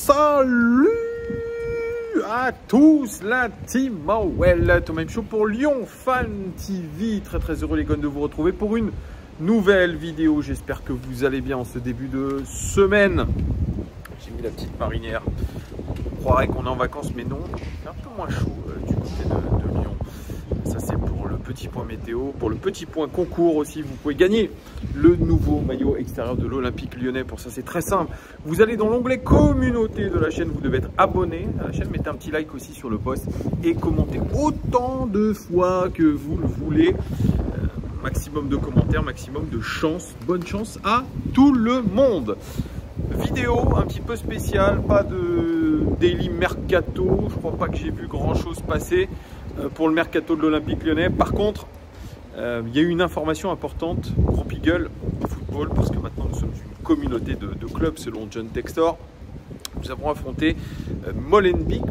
Salut à tous, la team Mawel, Thomas Show pour Lyon Fan TV. Très heureux les gars de vous retrouver pour une nouvelle vidéo. J'espère que vous allez bien en ce début de semaine. J'ai mis la petite marinière. On croirait qu'on est en vacances, mais non. C'est un peu moins chaud du côté de Lyon. Ça c'est pour le petit point météo. Pour le petit point concours aussi, vous pouvez gagner le nouveau maillot extérieur de l'Olympique Lyonnais. Pour ça c'est très simple. Vous allez dans l'onglet communauté de la chaîne. Vous devez être abonné à la chaîne. Mettez un petit like aussi sur le post et commentez autant de fois que vous le voulez. Maximum de commentaires, maximum de chance. Bonne chance à tout le monde. Vidéo un petit peu spéciale, pas de daily mercato. Je crois pas que j'ai vu grand chose passer pour le mercato de l'Olympique Lyonnais. Par contre, il y a eu une information importante, Groupe Eagle Football, parce que maintenant nous sommes une communauté de clubs selon John Textor. Nous avons affronté Molenbeek,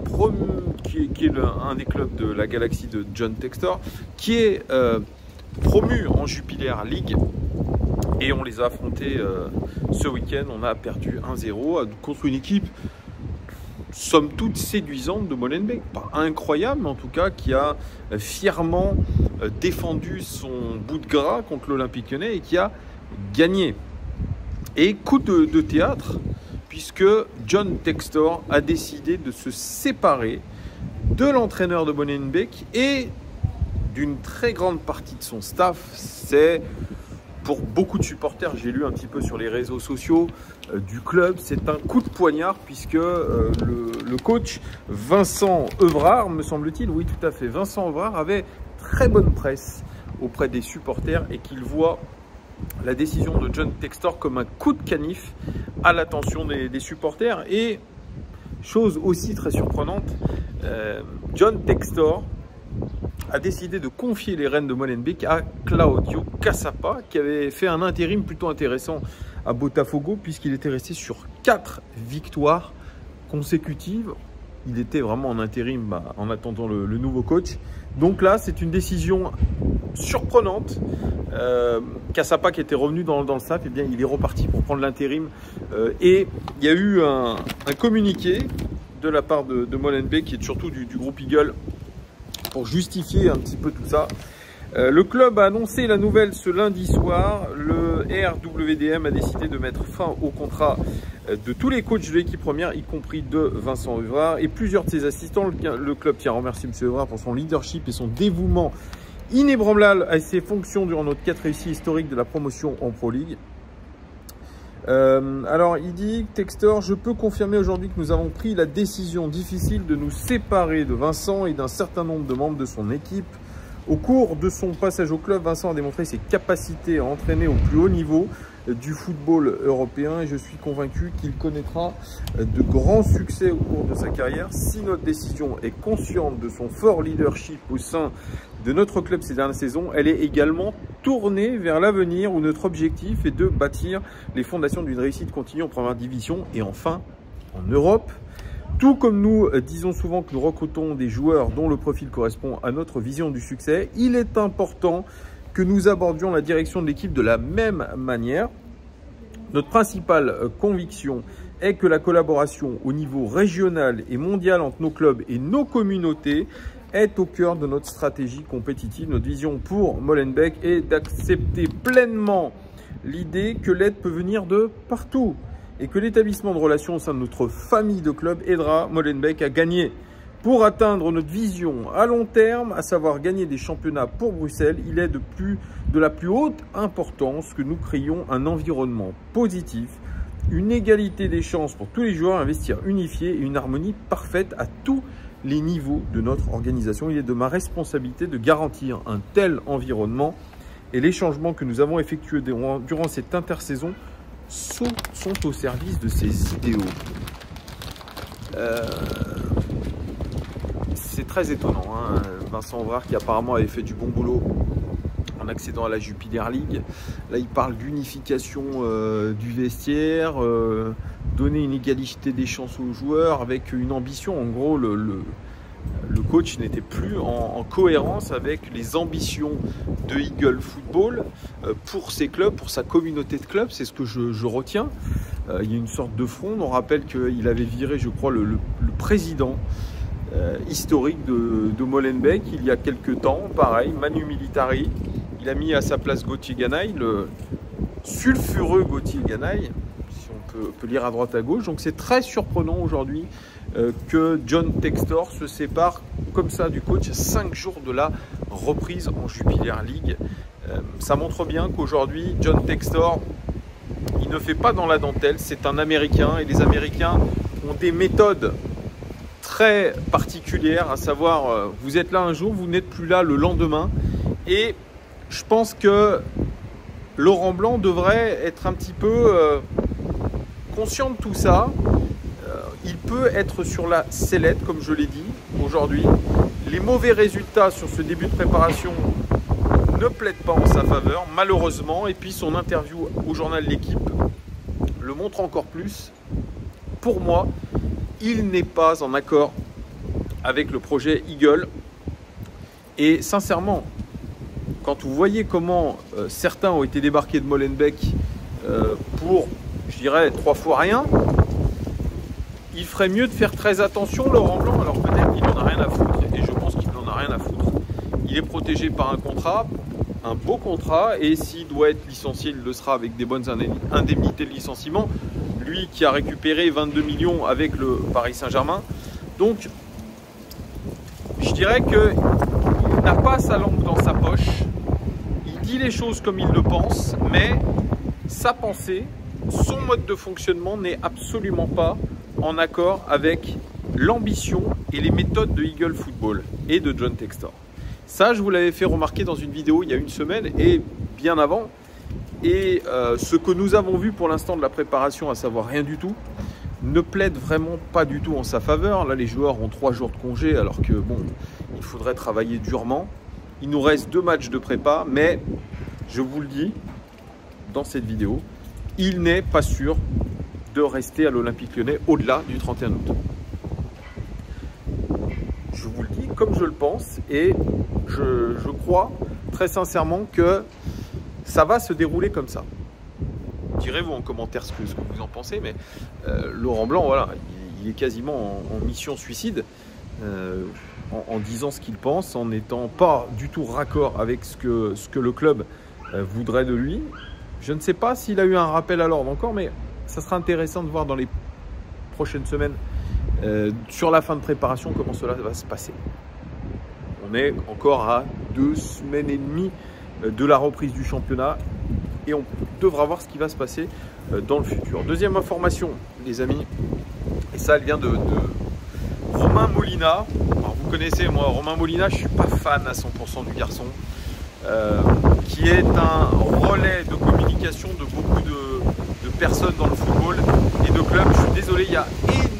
qui est un des clubs de la galaxie de John Textor, qui est promu en Jupiler League. Et on les a affrontés ce week-end. On a perdu 1-0 contre une équipe somme toute séduisante de Molenbeek. Pas incroyable, mais en tout cas qui a fièrement défendu son bout de gras contre l'Olympique Lyonnais et qui a gagné. Et coup de théâtre, puisque John Textor a décidé de se séparer de l'entraîneur de Molenbeek et d'une très grande partie de son staff. C'est pour beaucoup de supporters, j'ai lu un petit peu sur les réseaux sociaux du club, c'est un coup de poignard puisque le coach Vincent Evrard, me semble-t-il, oui tout à fait, Vincent Evrard avait très bonne presse auprès des supporters et qu'il voit la décision de John Textor comme un coup de canif à l'attention des supporters. Et chose aussi très surprenante, John Textor a décidé de confier les rênes de Molenbeek à Claudio Cassapa, qui avait fait un intérim plutôt intéressant à Botafogo, puisqu'il était resté sur 4 victoires consécutives. Il était vraiment en intérim en attendant le nouveau coach. Donc là, c'est une décision surprenante. Cassapa, qui était revenu dans le staff, eh bien, il est reparti pour prendre l'intérim. Et il y a eu un communiqué de la part de Molenbeek, et surtout du groupe Eagle, pour justifier un petit peu tout ça. Le club a annoncé la nouvelle ce lundi soir. Le RWDM a décidé de mettre fin au contrat de tous les coachs de l'équipe première, y compris de Vincent Evrard et plusieurs de ses assistants. Le club tient à remercier M. Evrard pour son leadership et son dévouement inébranlable à ses fonctions durant notre 4 réussites historiques de la promotion en Pro League. Alors il dit, Textor, je peux confirmer aujourd'hui que nous avons pris la décision difficile de nous séparer de Vincent et d'un certain nombre de membres de son équipe. Au cours de son passage au club, Vincent a démontré ses capacités à entraîner au plus haut niveau du football européen et je suis convaincu qu'il connaîtra de grands succès au cours de sa carrière. Si notre décision est consciente de son fort leadership au sein de notre club ces dernières saisons, elle est également tournée vers l'avenir où notre objectif est de bâtir les fondations d'une réussite continue en première division et enfin en Europe. Tout comme nous disons souvent que nous recrutons des joueurs dont le profil correspond à notre vision du succès, il est important que nous abordions la direction de l'équipe de la même manière. Notre principale conviction est que la collaboration au niveau régional et mondial entre nos clubs et nos communautés est au cœur de notre stratégie compétitive. Notre vision pour Molenbeek est d'accepter pleinement l'idée que l'aide peut venir de partout et que l'établissement de relations au sein de notre famille de clubs aidera Molenbeek à gagner. Pour atteindre notre vision à long terme, à savoir gagner des championnats pour Bruxelles, il est de la plus haute importance que nous créions un environnement positif, une égalité des chances pour tous les joueurs, un vestiaire unifié et une harmonie parfaite à tous les niveaux de notre organisation. Il est de ma responsabilité de garantir un tel environnement et les changements que nous avons effectués durant cette intersaison sont au service de ces idéaux. C'est très étonnant, hein. Vincent Evrard qui apparemment avait fait du bon boulot en accédant à la Jupiler League. Là, il parle d'unification du vestiaire, donner une égalité des chances aux joueurs avec une ambition. En gros, le coach n'était plus en cohérence avec les ambitions de Eagle Football pour ses clubs, pour sa communauté de clubs. C'est ce que je retiens. il y a une sorte de fronde. On rappelle qu'il avait viré, je crois, le président historique de Molenbeek il y a quelques temps. Pareil, Manu Militari. Il a mis à sa place Gauthier Ganaï, le sulfureux Gauthier Ganaï, si on peut lire à droite à gauche. Donc c'est très surprenant aujourd'hui que John Textor se sépare comme ça du coach à 5 jours de la reprise en Jupiler League. Ça montre bien qu'aujourd'hui, John Textor, il ne fait pas dans la dentelle, c'est un Américain et les Américains ont des méthodes très particulières, à savoir, vous êtes là un jour, vous n'êtes plus là le lendemain. Et je pense que Laurent Blanc devrait être un petit peu conscient de tout ça. Il peut être sur la sellette, comme je l'ai dit aujourd'hui. Les mauvais résultats sur ce début de préparation ne plaident pas en sa faveur, malheureusement. Et puis son interview au journal L'Équipe le montre encore plus. Pour moi, il n'est pas en accord avec le projet Eagle. Et sincèrement, quand vous voyez comment certains ont été débarqués de Molenbeek pour, je dirais, 3 fois rien, il ferait mieux de faire très attention, Laurent Blanc. Alors peut-être qu'il n'en a rien à foutre, et je pense qu'il n'en a rien à foutre. Il est protégé par un contrat, un beau contrat, et s'il doit être licencié, il le sera avec des bonnes indemnités de licenciement. Lui qui a récupéré 22 millions avec le Paris Saint-Germain. Donc, je dirais qu'il n'a pas sa langue dans sa poche. Il dit les choses comme il le pense, mais sa pensée, son mode de fonctionnement n'est absolument pas en accord avec l'ambition et les méthodes de Eagle Football et de John Textor. Ça, je vous l'avais fait remarquer dans une vidéo il y a une semaine et bien avant. Et ce que nous avons vu pour l'instant de la préparation, à savoir rien du tout, ne plaide vraiment pas du tout en sa faveur. Là, les joueurs ont 3 jours de congé alors que bon, il faudrait travailler durement. Il nous reste 2 matchs de prépa, mais je vous le dis dans cette vidéo, il n'est pas sûr de rester à l'Olympique Lyonnais au-delà du 31 août. Je vous le dis comme je le pense et je crois très sincèrement que ça va se dérouler comme ça. Direz-vous en commentaire ce que vous en pensez, mais Laurent Blanc, voilà, il est quasiment en mission suicide en disant ce qu'il pense, en n'étant pas du tout raccord avec ce que le club voudrait de lui. Je ne sais pas s'il a eu un rappel à l'ordre encore, mais ça sera intéressant de voir dans les prochaines semaines, sur la fin de préparation, comment cela va se passer. On est encore à 2 semaines et demie de la reprise du championnat et on devra voir ce qui va se passer dans le futur. Deuxième information, les amis, et ça, elle vient de Romain Molina. Alors, vous connaissez, moi, Romain Molina, je ne suis pas fan à 100% du garçon, qui est un relais de communication de beaucoup de personnes dans le football et de clubs. Je suis désolé, il y a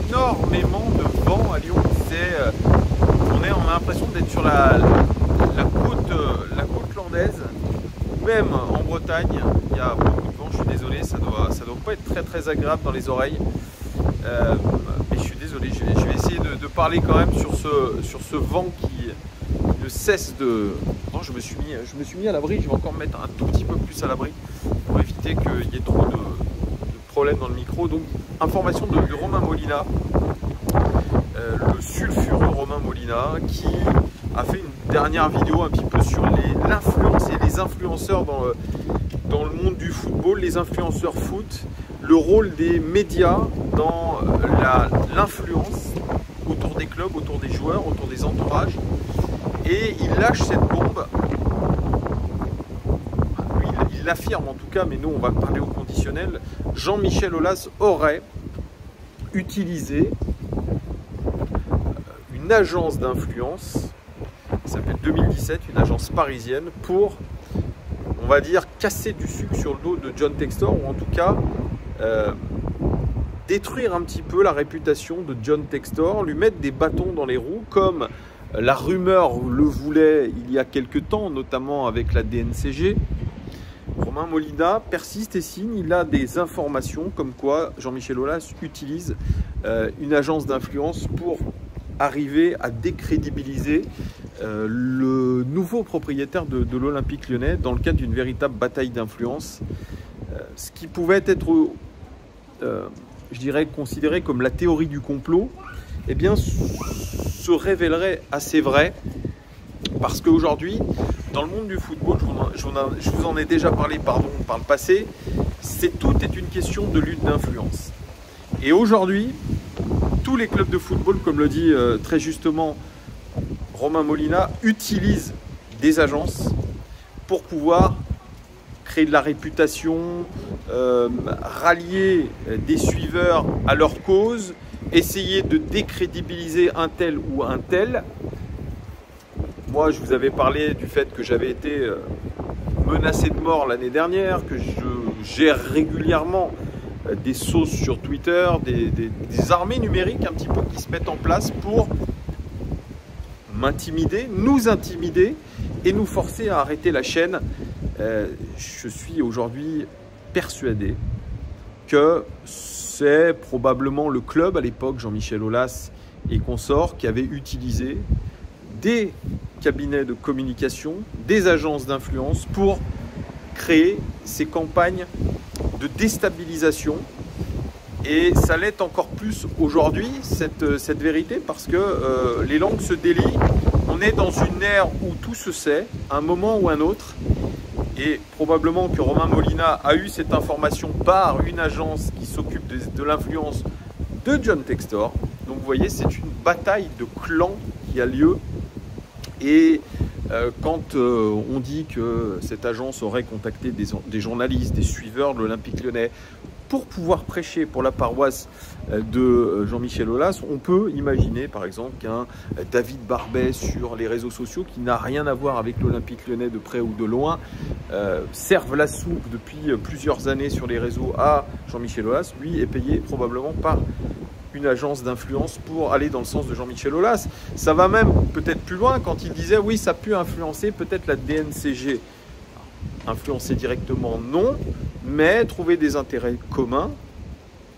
énormément de vent à Lyon. On a l'impression d'être sur la côte landaise, ou même en Bretagne, il y a beaucoup de vent. Je suis désolé, ça doit pas être très très agréable dans les oreilles. Mais je suis désolé, je vais essayer de parler quand même sur ce vent qui ne cesse de... Non, je me suis mis à l'abri, je vais encore me mettre un tout petit peu plus à l'abri pour éviter qu'il y ait trop de problèmes dans le micro. Donc, information de Romain Molina, le sulfureux Romain Molina, qui a fait une dernière vidéo un petit peu sur l'influence et les influenceurs dans le monde du football, les influenceurs foot, le rôle des médias dans l'influence autour des clubs, autour des joueurs, autour des entourages. Et il lâche cette bombe. Lui, il l'affirme en tout cas, mais nous on va parler au conditionnel. Jean-Michel Aulas aurait utilisé une agence d'influence qui s'appelle 2017, une agence parisienne, pour, on va dire, casser du sucre sur le dos de John Textor, ou en tout cas détruire un petit peu la réputation de John Textor, lui mettre des bâtons dans les roues, comme la rumeur le voulait il y a quelques temps, notamment avec la DNCG. Romain Molina persiste et signe, il a des informations comme quoi Jean-Michel Aulas utilise une agence d'influence pour arriver à décrédibiliser le nouveau propriétaire de l'Olympique Lyonnais dans le cadre d'une véritable bataille d'influence. Ce qui pouvait être je dirais, considérée comme la théorie du complot, eh bien, se révélerait assez vrai. Parce qu'aujourd'hui, dans le monde du football, je vous en ai déjà parlé par le passé, tout est une question de lutte d'influence. Et aujourd'hui, tous les clubs de football, comme le dit très justement Romain Molina, utilisent des agences pour pouvoir créer de la réputation, rallier des suiveurs à leur cause, essayer de décrédibiliser un tel ou un tel. Moi, je vous avais parlé du fait que j'avais été menacé de mort l'année dernière, que je gère régulièrement des sauces sur Twitter, des armées numériques un petit peu qui se mettent en place pour m'intimider, nous intimider et nous forcer à arrêter la chaîne. Je suis aujourd'hui persuadé que c'est probablement le club à l'époque, Jean-Michel Aulas et consorts, qui avait utilisé des cabinets de communication, des agences d'influence pour créer ces campagnes de déstabilisation. Et ça l'est encore plus aujourd'hui, cette vérité, parce que les langues se délient. On est dans une ère où tout se sait, à un moment ou un autre. Et probablement que Romain Molina a eu cette information par une agence qui s'occupe de l'influence de John Textor. Donc vous voyez, c'est une bataille de clans qui a lieu. Et quand on dit que cette agence aurait contacté des journalistes, des suiveurs de l'Olympique Lyonnais pour pouvoir prêcher pour la paroisse de Jean-Michel Aulas, on peut imaginer par exemple qu'un David Barbet sur les réseaux sociaux, qui n'a rien à voir avec l'Olympique Lyonnais de près ou de loin, serve la soupe depuis plusieurs années sur les réseaux à Jean-Michel Aulas, lui est payé probablement par une agence d'influence pour aller dans le sens de Jean-Michel Aulas. Ça va même peut-être plus loin quand il disait oui, ça peut influencer peut-être la DNCG. Influencer directement, non, mais trouver des intérêts communs,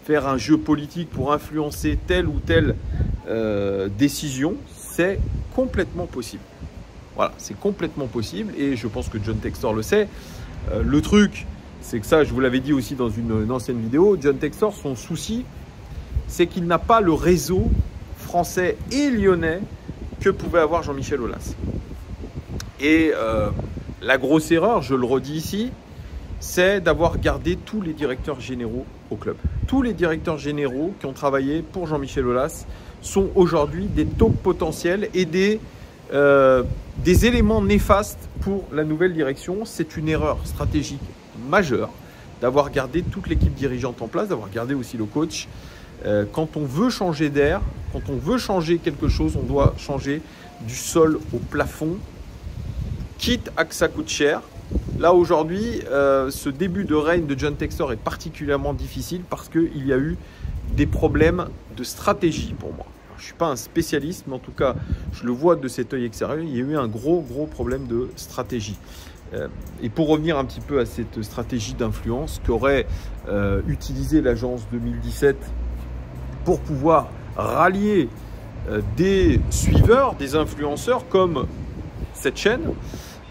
faire un jeu politique pour influencer telle ou telle décision, c'est complètement possible. Voilà, c'est complètement possible et je pense que John Textor le sait. Le truc, c'est que ça, je vous l'avais dit aussi dans une ancienne vidéo, John Textor, son souci, c'est qu'il n'a pas le réseau français et lyonnais que pouvait avoir Jean-Michel Aulas. Et la grosse erreur, je le redis ici, c'est d'avoir gardé tous les directeurs généraux au club. Tous les directeurs généraux qui ont travaillé pour Jean-Michel Aulas sont aujourd'hui des taupes potentiels et des éléments néfastes pour la nouvelle direction. C'est une erreur stratégique majeure d'avoir gardé toute l'équipe dirigeante en place, d'avoir gardé aussi le coach. Quand on veut changer d'air, quand on veut changer quelque chose, on doit changer du sol au plafond, quitte à que ça coûte cher. Là aujourd'hui, ce début de règne de John Textor est particulièrement difficile parce qu'il y a eu des problèmes de stratégie pour moi. Alors, je ne suis pas un spécialiste, mais en tout cas, je le vois de cet œil extérieur, il y a eu un gros problème de stratégie. Et pour revenir un petit peu à cette stratégie d'influence qu'aurait utilisé l'agence 2017 pour pouvoir rallier des suiveurs, des influenceurs comme cette chaîne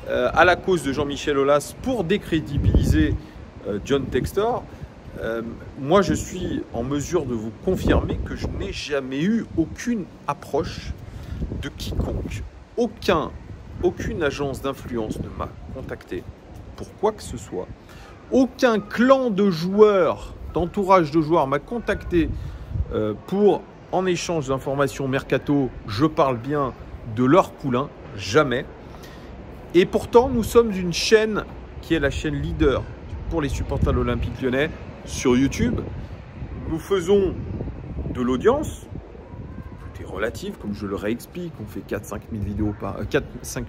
à la cause de Jean-Michel Aulas pour décrédibiliser John Textor, moi je suis en mesure de vous confirmer que je n'ai jamais eu aucune approche de quiconque. Aucune agence d'influence ne m'a contacté pour quoi que ce soit. Aucun clan de joueurs, d'entourage de joueurs m'a contacté pour, en échange d'informations mercato, je parle bien de leur poulain, jamais. Et pourtant, nous sommes une chaîne qui est la chaîne leader pour les supporters de l'Olympique Lyonnais sur YouTube. Nous faisons de l'audience, tout est relatif, comme je le réexplique, on fait 4-5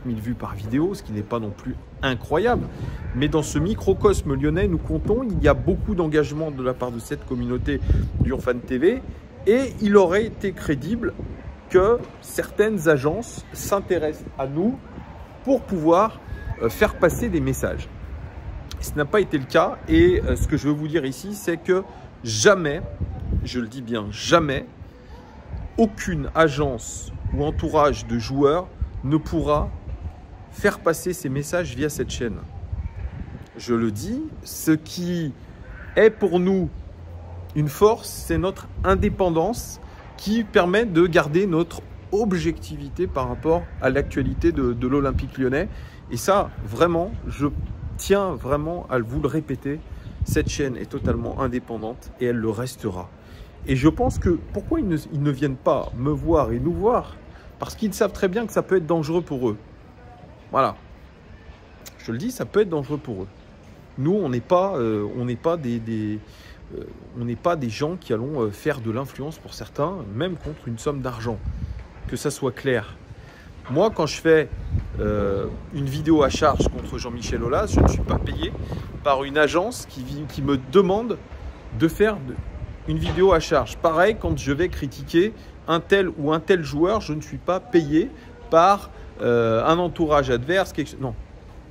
000 vues par vidéo, ce qui n'est pas non plus incroyable. Mais dans ce microcosme lyonnais, nous comptons, il y a beaucoup d'engagement de la part de cette communauté Lyon Fan TV et il aurait été crédible que certaines agences s'intéressent à nous pour pouvoir faire passer des messages. Ce n'a pas été le cas et ce que je veux vous dire ici, c'est que jamais, je le dis bien, jamais, aucune agence ou entourage de joueurs ne pourra faire passer ces messages via cette chaîne. Je le dis, ce qui est pour nous une force, c'est notre indépendance qui permet de garder notre objectivité par rapport à l'actualité de l'Olympique lyonnais. Et ça, vraiment, je tiens vraiment à vous le répéter, cette chaîne est totalement indépendante et elle le restera. Et je pense que pourquoi ils ne viennent pas me voir et nous voir? Parce qu'ils savent très bien que ça peut être dangereux pour eux. Voilà. Je te le dis, ça peut être dangereux pour eux. Nous, on n'est pas des gens qui allons faire de l'influence pour certains, même contre une somme d'argent. Que ça soit clair. Moi, quand je fais une vidéo à charge contre Jean-Michel Aulas, je ne suis pas payé par une agence qui me demande de faire une vidéo à charge. Pareil, quand je vais critiquer un tel ou un tel joueur, je ne suis pas payé par un entourage adverse. Non,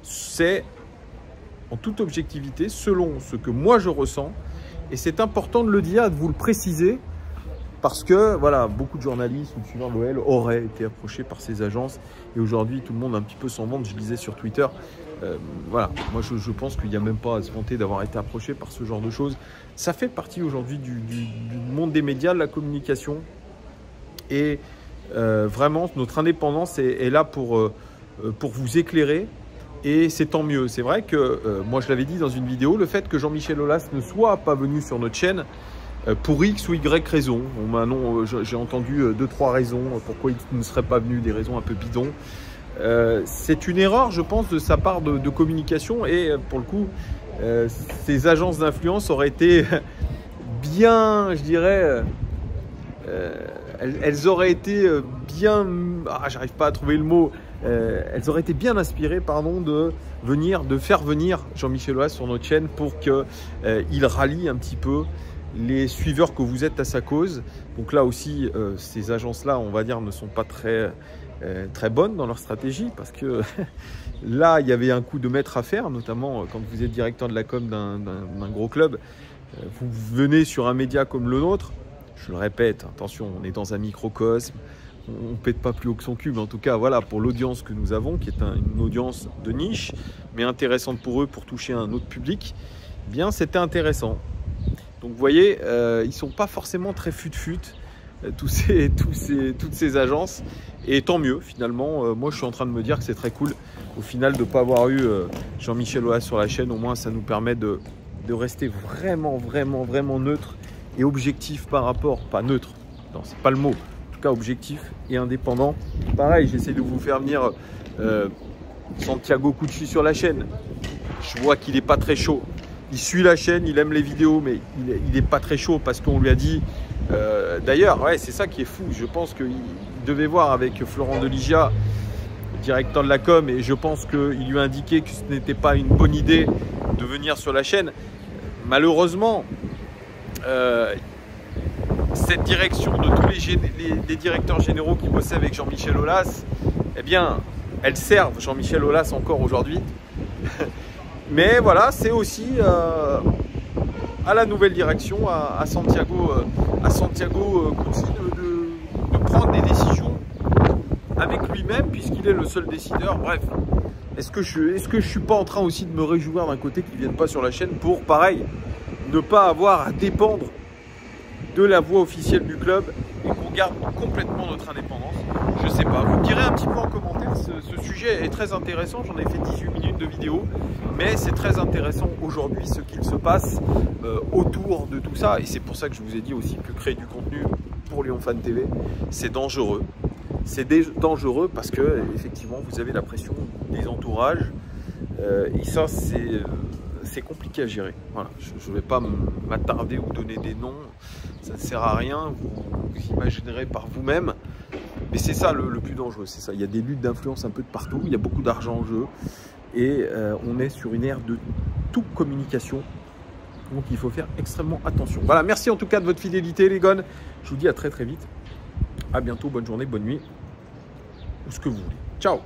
c'est en toute objectivité, selon ce que moi je ressens. Et c'est important de le dire, de vous le préciser. Parce que voilà, beaucoup de journalistes ou suiveurs de l'OL auraient été approchés par ces agences. Et aujourd'hui, tout le monde un petit peu s'en vante. Je lisais sur Twitter. Voilà, moi je pense qu'il n'y a même pas à se vanter d'avoir été approché par ce genre de choses. Ça fait partie aujourd'hui du monde des médias, de la communication. Et vraiment, notre indépendance est là pour vous éclairer. Et c'est tant mieux. C'est vrai que, moi je l'avais dit dans une vidéo, le fait que Jean-Michel Aulas ne soit pas venu sur notre chaîne, pour X ou Y raison. J'ai entendu 2-3 raisons pourquoi il ne serait pas venu, des raisons un peu bidons. C'est une erreur, je pense, de sa part de communication. Et pour le coup, ces agences d'influence auraient été bien, je dirais, elles auraient été bien, j'arrive pas à trouver le mot, elles auraient été bien inspirées, pardon, de faire venir Jean-Michel Aulas sur notre chaîne pour qu'il rallie un petit peu les suiveurs que vous êtes à sa cause. Donc là aussi, ces agences-là, on va dire, ne sont pas très bonnes dans leur stratégie, parce que là, il y avait un coup de maître à faire, notamment quand vous êtes directeur de la com d'un gros club. Vous venez sur un média comme le nôtre, je le répète, attention, on est dans un microcosme, on ne pète pas plus haut que son cul, mais en tout cas, voilà, pour l'audience que nous avons, qui est une audience de niche, mais intéressante pour eux, pour toucher un autre public, eh bien, c'était intéressant. Donc vous voyez, ils ne sont pas forcément très fut-fut, toutes ces agences. Et tant mieux finalement, moi je suis en train de me dire que c'est très cool au final de ne pas avoir eu Jean-Michel Aulas sur la chaîne. Au moins ça nous permet de rester vraiment neutre et objectif par rapport, pas neutre, non c'est pas le mot, en tout cas objectif et indépendant. Pareil, j'essaie de vous faire venir Santiago Cucci sur la chaîne. Je vois qu'il n'est pas très chaud. Il suit la chaîne, il aime les vidéos, mais il n'est pas très chaud parce qu'on lui a dit... D'ailleurs, ouais, c'est ça qui est fou. Je pense qu'il devait voir avec Florent Deligia, directeur de la com, et je pense qu'il lui a indiqué que ce n'était pas une bonne idée de venir sur la chaîne. Malheureusement, cette direction de tous les directeurs généraux qui bossaient avec Jean-Michel Aulas, eh bien, elles servent Jean-Michel Aulas encore aujourd'hui. Mais voilà, c'est aussi à la nouvelle direction, à Santiago Cucci de prendre des décisions avec lui-même, puisqu'il est le seul décideur. Bref, est-ce que je suis pas en train aussi de me réjouir d'un côté qu'ils ne viennent pas sur la chaîne pour, pareil, ne pas avoir à dépendre de la voix officielle du club et qu'on garde complètement notre indépendance? Je sais pas, vous me direz un petit peu en commentaire, ce sujet est très intéressant, j'en ai fait 18 minutes de vidéo, mais c'est très intéressant aujourd'hui ce qu'il se passe autour de tout ça, et c'est pour ça que je vous ai dit aussi que créer du contenu pour Lyon Fan TV, c'est dangereux. C'est dangereux parce que effectivement vous avez la pression des entourages, et ça c'est compliqué à gérer. Voilà, je ne vais pas m'attarder ou donner des noms, ça ne sert à rien, vous imaginerez par vous-même. Mais c'est ça le plus dangereux, c'est ça. Il y a des luttes d'influence un peu de partout, il y a beaucoup d'argent en jeu et on est sur une ère de toute communication. Donc il faut faire extrêmement attention. Voilà, merci en tout cas de votre fidélité les gones. Je vous dis à très vite. À bientôt, bonne journée, bonne nuit, ou ce que vous voulez. Ciao!